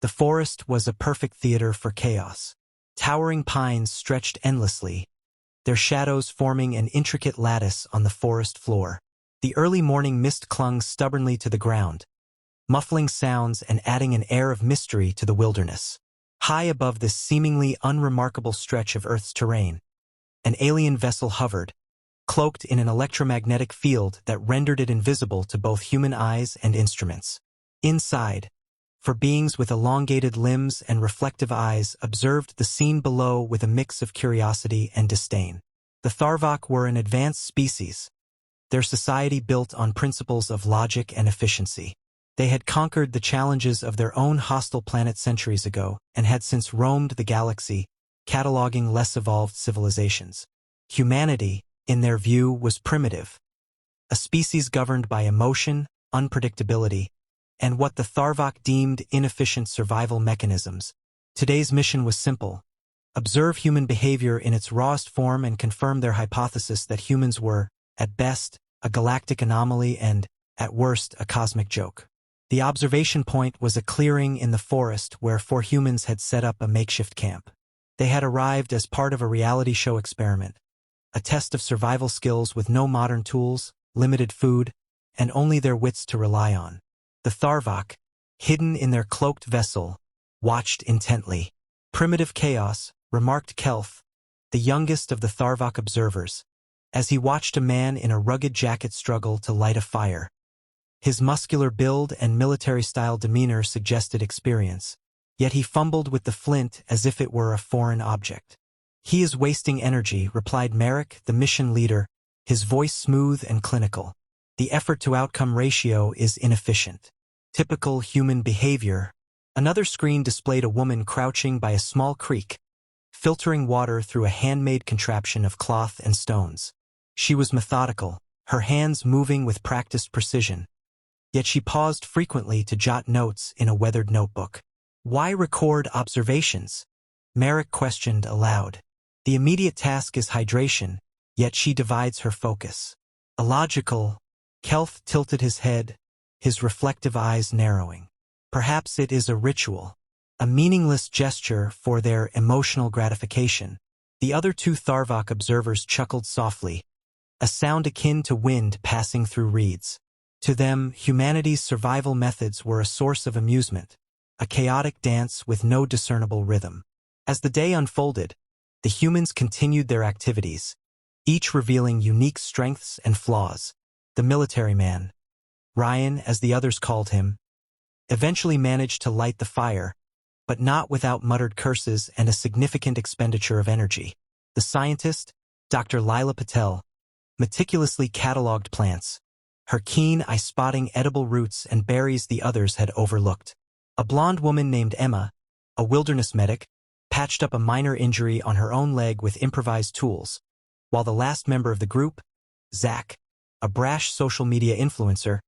The forest was a perfect theater for chaos. Towering pines stretched endlessly, their shadows forming an intricate lattice on the forest floor. The early morning mist clung stubbornly to the ground, muffling sounds and adding an air of mystery to the wilderness. High above this seemingly unremarkable stretch of Earth's terrain, an alien vessel hovered, cloaked in an electromagnetic field that rendered it invisible to both human eyes and instruments. Inside, for beings with elongated limbs and reflective eyes observed the scene below with a mix of curiosity and disdain. The Tharvok were an advanced species, their society built on principles of logic and efficiency. They had conquered the challenges of their own hostile planet centuries ago and had since roamed the galaxy, cataloging less evolved civilizations. Humanity, in their view, was primitive, a species governed by emotion, unpredictability, and what the Tharvok deemed inefficient survival mechanisms. Today's mission was simple: observe human behavior in its rawest form and confirm their hypothesis that humans were, at best, a galactic anomaly and, at worst, a cosmic joke. The observation point was a clearing in the forest where 4 humans had set up a makeshift camp. They had arrived as part of a reality show experiment, a test of survival skills with no modern tools, limited food, and only their wits to rely on. The Tharvok, hidden in their cloaked vessel, watched intently. Primitive chaos, remarked Kelth, the youngest of the Tharvok observers, as he watched a man in a rugged jacket struggle to light a fire. His muscular build and military-style demeanor suggested experience, yet he fumbled with the flint as if it were a foreign object. "He is wasting energy," replied Merrick, the mission leader, his voice smooth and clinical. "The effort-to-outcome ratio is inefficient." Typical human behavior. Another screen displayed a woman crouching by a small creek, filtering water through a handmade contraption of cloth and stones. She was methodical, her hands moving with practiced precision, yet she paused frequently to jot notes in a weathered notebook. "Why record observations?" Merrick questioned aloud. "The immediate task is hydration, yet she divides her focus." "Illogical." Kelth tilted his head, his reflective eyes narrowing. "Perhaps it is a ritual, a meaningless gesture for their emotional gratification." The other 2 Tharvok observers chuckled softly, a sound akin to wind passing through reeds. To them, humanity's survival methods were a source of amusement, a chaotic dance with no discernible rhythm. As the day unfolded, the humans continued their activities, each revealing unique strengths and flaws. The military man, Ryan as the others called him, eventually managed to light the fire, but not without muttered curses and a significant expenditure of energy. The scientist, Dr. Lila Patel, meticulously cataloged plants, her keen eye spotting edible roots and berries the others had overlooked. A blonde woman named Emma, a wilderness medic, patched up a minor injury on her own leg with improvised tools, while the last member of the group, Zach, a brash social media influencer,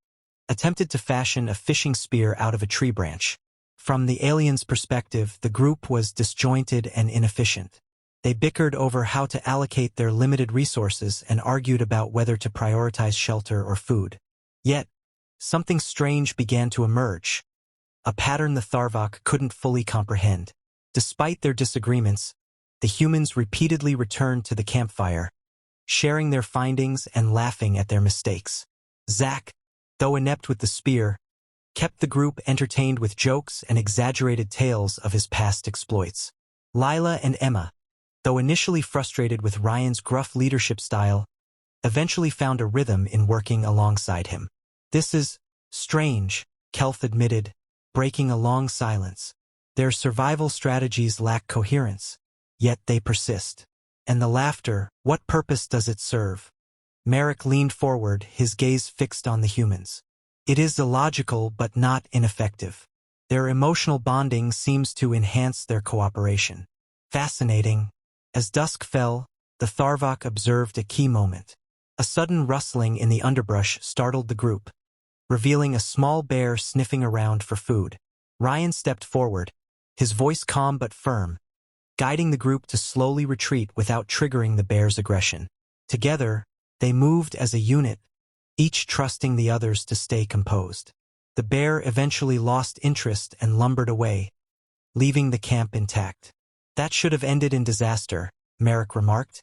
attempted to fashion a fishing spear out of a tree branch. From the aliens' perspective, the group was disjointed and inefficient. They bickered over how to allocate their limited resources and argued about whether to prioritize shelter or food. Yet, something strange began to emerge, a pattern the Tharvok couldn't fully comprehend. Despite their disagreements, the humans repeatedly returned to the campfire, sharing their findings and laughing at their mistakes. Zach, though inept with the spear, kept the group entertained with jokes and exaggerated tales of his past exploits. Lila and Emma, though initially frustrated with Ryan's gruff leadership style, eventually found a rhythm in working alongside him. "This is strange," Kelth admitted, breaking a long silence. "Their survival strategies lack coherence, yet they persist. And the laughter, what purpose does it serve?" Merrick leaned forward, his gaze fixed on the humans. "It is illogical but not ineffective. Their emotional bonding seems to enhance their cooperation." Fascinating. As dusk fell, the Tharvok observed a key moment. A sudden rustling in the underbrush startled the group, revealing a small bear sniffing around for food. Ryan stepped forward, his voice calm but firm, guiding the group to slowly retreat without triggering the bear's aggression. Together, they moved as a unit, each trusting the others to stay composed. The bear eventually lost interest and lumbered away, leaving the camp intact. That should have ended in disaster, Merrick remarked,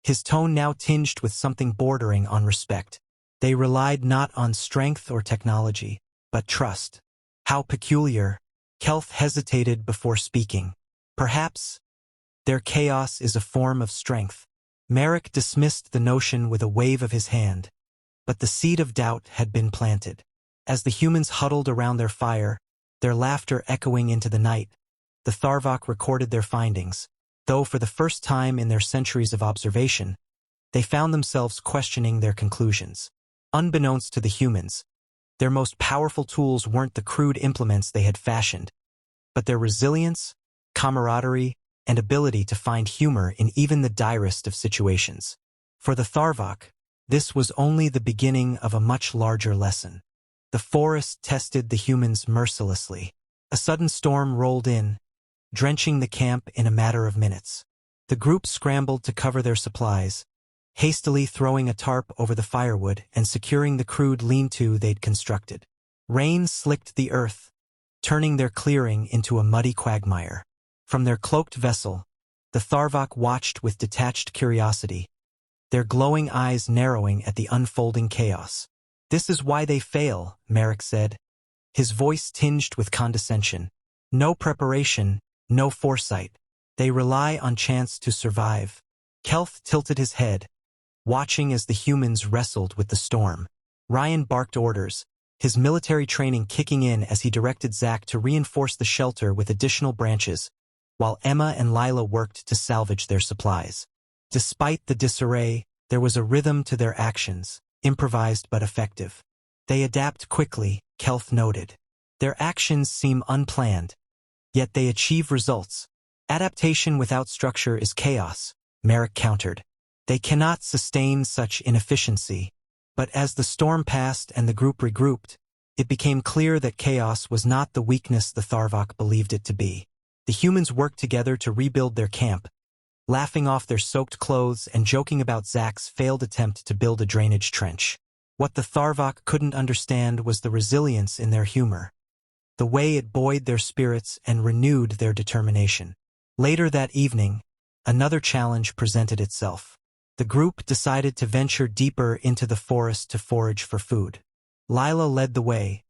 his tone now tinged with something bordering on respect. They relied not on strength or technology, but trust. How peculiar. Kelth hesitated before speaking. Perhaps their chaos is a form of strength. Merrick dismissed the notion with a wave of his hand, but the seed of doubt had been planted. As the humans huddled around their fire, their laughter echoing into the night, the Tharvok recorded their findings, though for the first time in their centuries of observation, they found themselves questioning their conclusions. Unbeknownst to the humans, their most powerful tools weren't the crude implements they had fashioned, but their resilience, camaraderie, and ability to find humor in even the direst of situations. For the Tharvok, this was only the beginning of a much larger lesson. The forest tested the humans mercilessly. A sudden storm rolled in, drenching the camp in a matter of minutes. The group scrambled to cover their supplies, hastily throwing a tarp over the firewood and securing the crude lean-to they'd constructed. Rain slicked the earth, turning their clearing into a muddy quagmire. From their cloaked vessel, the Tharvok watched with detached curiosity, their glowing eyes narrowing at the unfolding chaos. "This is why they fail," Merrick said, his voice tinged with condescension. "No preparation, no foresight. They rely on chance to survive." Kelth tilted his head, watching as the humans wrestled with the storm. Ryan barked orders, his military training kicking in as he directed Zack to reinforce the shelter with additional branches, while Emma and Lila worked to salvage their supplies. Despite the disarray, there was a rhythm to their actions, improvised but effective. "They adapt quickly," Kelth noted. "Their actions seem unplanned, yet they achieve results." "Adaptation without structure is chaos," Merrick countered. "They cannot sustain such inefficiency." But as the storm passed and the group regrouped, it became clear that chaos was not the weakness the Tharvok believed it to be. The humans worked together to rebuild their camp, laughing off their soaked clothes and joking about Zack's failed attempt to build a drainage trench. What the Tharvok couldn't understand was the resilience in their humor, the way it buoyed their spirits and renewed their determination. Later that evening, another challenge presented itself. The group decided to venture deeper into the forest to forage for food. Lila led the way,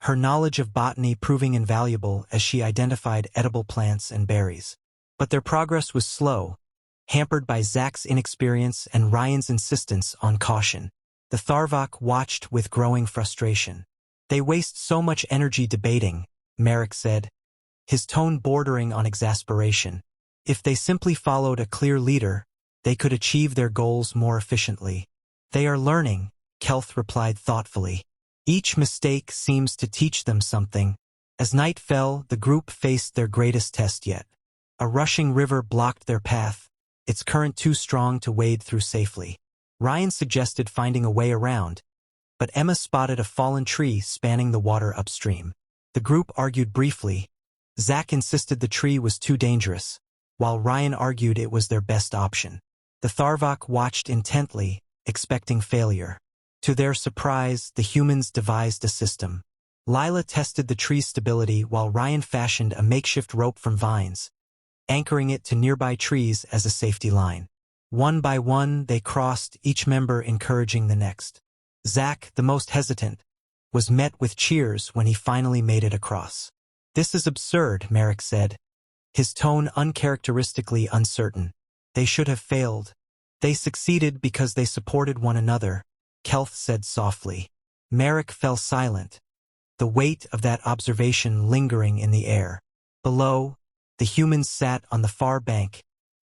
her knowledge of botany proving invaluable as she identified edible plants and berries. But their progress was slow, hampered by Zack's inexperience and Ryan's insistence on caution. The Tharvok watched with growing frustration. "They waste so much energy debating," Merrick said, his tone bordering on exasperation. "If they simply followed a clear leader, they could achieve their goals more efficiently." "They are learning," Kelth replied thoughtfully. "Each mistake seems to teach them something." As night fell, the group faced their greatest test yet. A rushing river blocked their path, its current too strong to wade through safely. Ryan suggested finding a way around, but Emma spotted a fallen tree spanning the water upstream. The group argued briefly. Zack insisted the tree was too dangerous, while Ryan argued it was their best option. The Tharvok watched intently, expecting failure. To their surprise, the humans devised a system. Lila tested the tree's stability while Ryan fashioned a makeshift rope from vines, anchoring it to nearby trees as a safety line. One by one, they crossed, each member encouraging the next. Zack, the most hesitant, was met with cheers when he finally made it across. "This is absurd," Merrick said, his tone uncharacteristically uncertain. "They should have failed." "They succeeded because they supported one another," Kelth said softly. Merrick fell silent, the weight of that observation lingering in the air. Below, the humans sat on the far bank,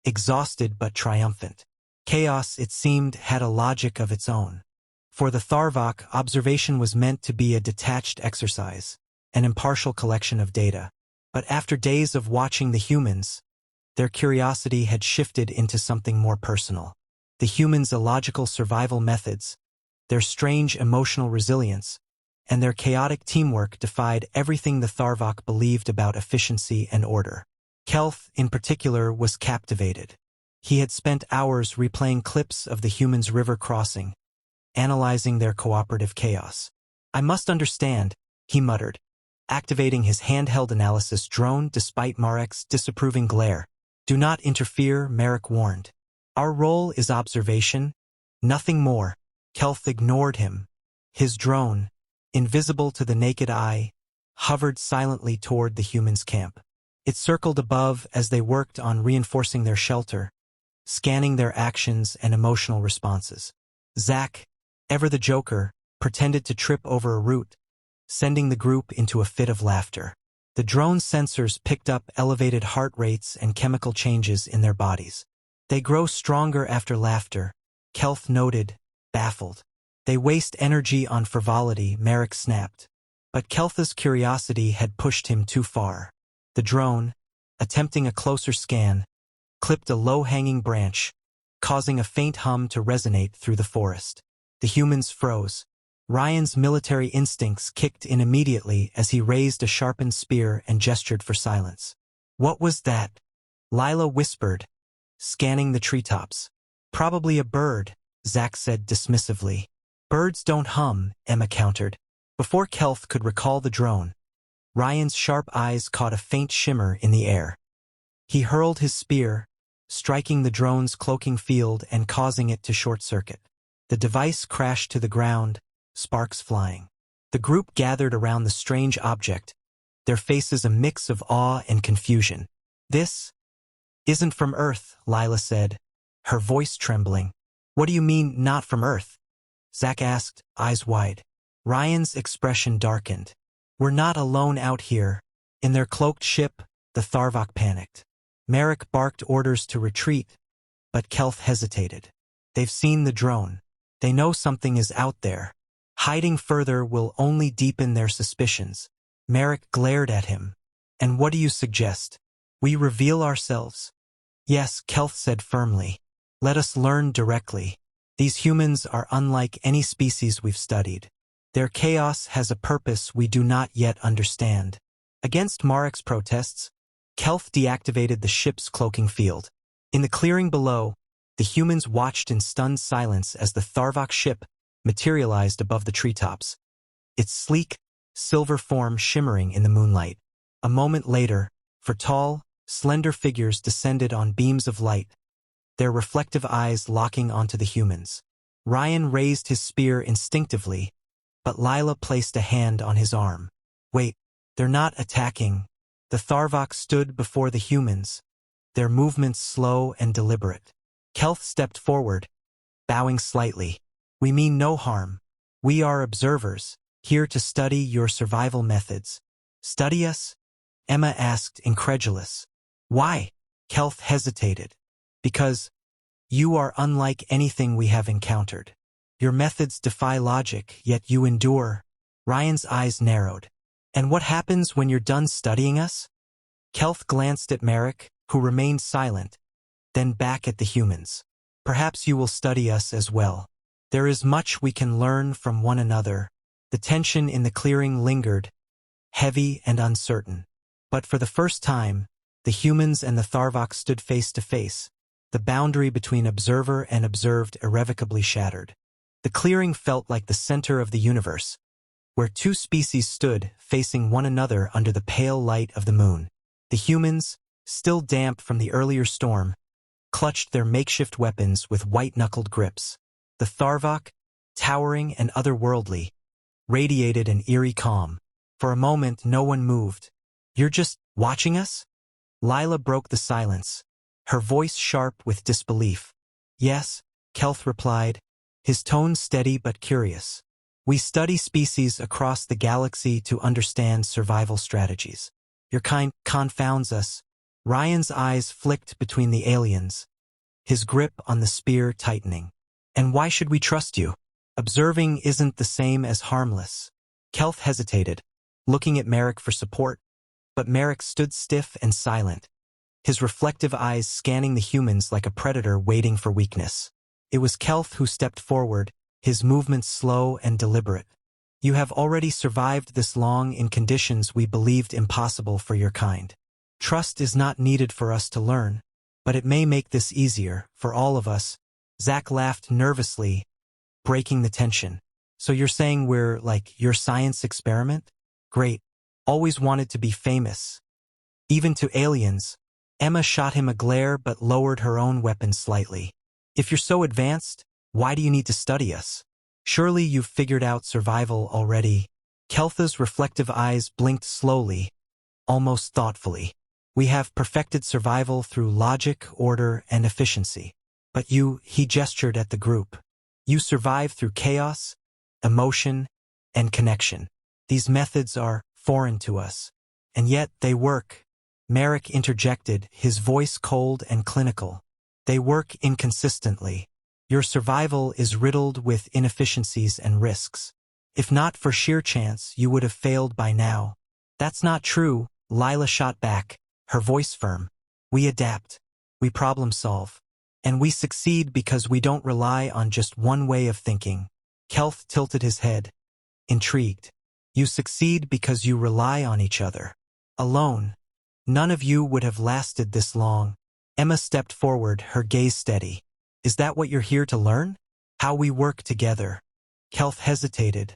exhausted but triumphant. Chaos, it seemed, had a logic of its own. For the Tharvok, observation was meant to be a detached exercise, an impartial collection of data. But after days of watching the humans, their curiosity had shifted into something more personal. The humans' illogical survival methods, their strange emotional resilience, and their chaotic teamwork defied everything the Tharvok believed about efficiency and order. Kelth, in particular, was captivated. He had spent hours replaying clips of the humans' river crossing, analyzing their cooperative chaos. "I must understand," he muttered, activating his handheld analysis drone despite Marek's disapproving glare. Do not interfere, Marek warned. Our role is observation, nothing more. Kelth ignored him. His drone, invisible to the naked eye, hovered silently toward the humans' camp. It circled above as they worked on reinforcing their shelter, scanning their actions and emotional responses. Zach, ever the joker, pretended to trip over a root, sending the group into a fit of laughter. The drone's sensors picked up elevated heart rates and chemical changes in their bodies. They grow stronger after laughter, Kelth noted, baffled. They waste energy on frivolity, Marek snapped. But Kelth's curiosity had pushed him too far. The drone, attempting a closer scan, clipped a low-hanging branch, causing a faint hum to resonate through the forest. The humans froze. Ryan's military instincts kicked in immediately as he raised a sharpened spear and gestured for silence. What was that? Lila whispered, scanning the treetops. Probably a bird, Zach said dismissively. Birds don't hum, Emma countered. Before Kelth could recall the drone, Ryan's sharp eyes caught a faint shimmer in the air. He hurled his spear, striking the drone's cloaking field and causing it to short-circuit. The device crashed to the ground, sparks flying. The group gathered around the strange object, their faces a mix of awe and confusion. This isn't from Earth, Lila said, her voice trembling. What do you mean, not from Earth? Zach asked, eyes wide. Ryan's expression darkened. We're not alone out here. In their cloaked ship, the Tharvok panicked. Marek barked orders to retreat, but Kelth hesitated. They've seen the drone. They know something is out there. Hiding further will only deepen their suspicions. Marek glared at him. And what do you suggest? We reveal ourselves? Yes, Kelth said firmly. Let us learn directly. These humans are unlike any species we've studied. Their chaos has a purpose we do not yet understand. Against Marek's protests, Kelth deactivated the ship's cloaking field. In the clearing below, the humans watched in stunned silence as the Tharvok ship materialized above the treetops, its sleek, silver form shimmering in the moonlight. A moment later, four tall, slender figures descended on beams of light, their reflective eyes locking onto the humans. Ryan raised his spear instinctively, but Lila placed a hand on his arm. Wait, they're not attacking. The Tharvok stood before the humans, their movements slow and deliberate. Kelth stepped forward, bowing slightly. We mean no harm. We are observers, here to study your survival methods. Study us? Emma asked, incredulous. Why? Kelth hesitated. Because you are unlike anything we have encountered. Your methods defy logic, yet you endure. Ryan's eyes narrowed. And what happens when you're done studying us? Kelth glanced at Marek, who remained silent, then back at the humans. Perhaps you will study us as well. There is much we can learn from one another. The tension in the clearing lingered, heavy and uncertain. But for the first time, the humans and the Tharvok stood face to face. The boundary between observer and observed irrevocably shattered. The clearing felt like the center of the universe, where two species stood facing one another under the pale light of the moon. The humans, still damp from the earlier storm, clutched their makeshift weapons with white-knuckled grips. The Tharvok, towering and otherworldly, radiated an eerie calm. For a moment, no one moved. You're just watching us? Lila broke the silence, her voice sharp with disbelief. Yes, Kelth replied, his tone steady but curious. We study species across the galaxy to understand survival strategies. Your kind confounds us. Ryan's eyes flicked between the aliens, his grip on the spear tightening. And why should we trust you? Observing isn't the same as harmless. Kelth hesitated, looking at Marek for support, but Marek stood stiff and silent, his reflective eyes scanning the humans like a predator waiting for weakness. It was Kelth who stepped forward, his movements slow and deliberate. You have already survived this long in conditions we believed impossible for your kind. Trust is not needed for us to learn, but it may make this easier, for all of us. Zach laughed nervously, breaking the tension. So you're saying we're like your science experiment? Great. always wanted to be famous. Even to aliens. Emma shot him a glare but lowered her own weapon slightly. If you're so advanced, why do you need to study us? Surely you've figured out survival already. Keltha's reflective eyes blinked slowly, almost thoughtfully. We have perfected survival through logic, order, and efficiency. But you, he gestured at the group. You survive through chaos, emotion, and connection. These methods are foreign to us. And yet they work. Merrick interjected, his voice cold and clinical. They work inconsistently. Your survival is riddled with inefficiencies and risks. If not for sheer chance, you would have failed by now. That's not true, Lila shot back, her voice firm. We adapt. We problem solve. And we succeed because we don't rely on just one way of thinking. Kelth tilted his head, intrigued. You succeed because you rely on each other. Alone, none of you would have lasted this long. Emma stepped forward, her gaze steady. Is that what you're here to learn? How we work together? Kelth hesitated,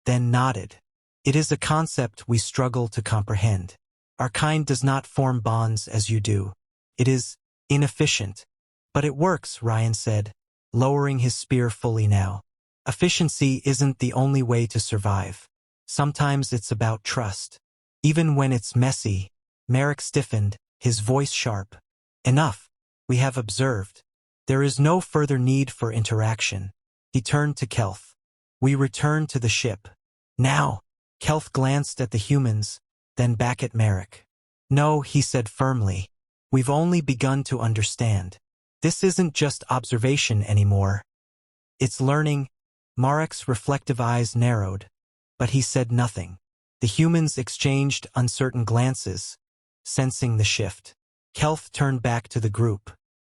then nodded. It is a concept we struggle to comprehend. Our kind does not form bonds as you do. It is inefficient. But it works, Ryan said, lowering his spear fully now. Efficiency isn't the only way to survive. Sometimes it's about trust. Even when it's messy. Merrick stiffened, his voice sharp. Enough. We have observed. There is no further need for interaction. He turned to Kelth. We return to the ship. Now. Kelth glanced at the humans, then back at Merrick. No, he said firmly. We've only begun to understand. This isn't just observation anymore. It's learning. Marek's reflective eyes narrowed, but he said nothing. The humans exchanged uncertain glances, sensing the shift. Kelth turned back to the group.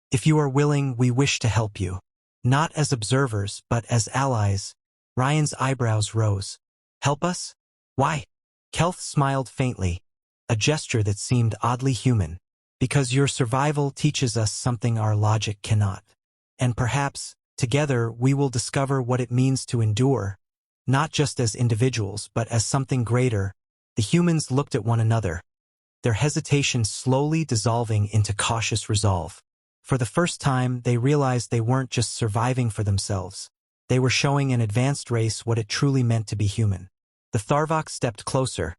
If you are willing, we wish to help you. Not as observers, but as allies. Ryan's eyebrows rose. Help us? Why? Kelth smiled faintly, a gesture that seemed oddly human. Because your survival teaches us something our logic cannot. And perhaps, together, we will discover what it means to endure, not just as individuals, but as something greater. The humans looked at one another, their hesitation slowly dissolving into cautious resolve. For the first time, they realized they weren't just surviving for themselves. They were showing an advanced race what it truly meant to be human. The Tharvok stepped closer,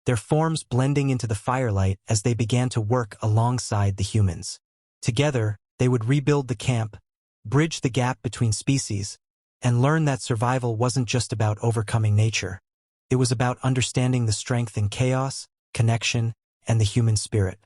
their forms blending into the firelight as they began to work alongside the humans. Together, they would rebuild the camp, bridge the gap between species, and learn that survival wasn't just about overcoming nature. It was about understanding the strength in chaos, connection, and the human spirit.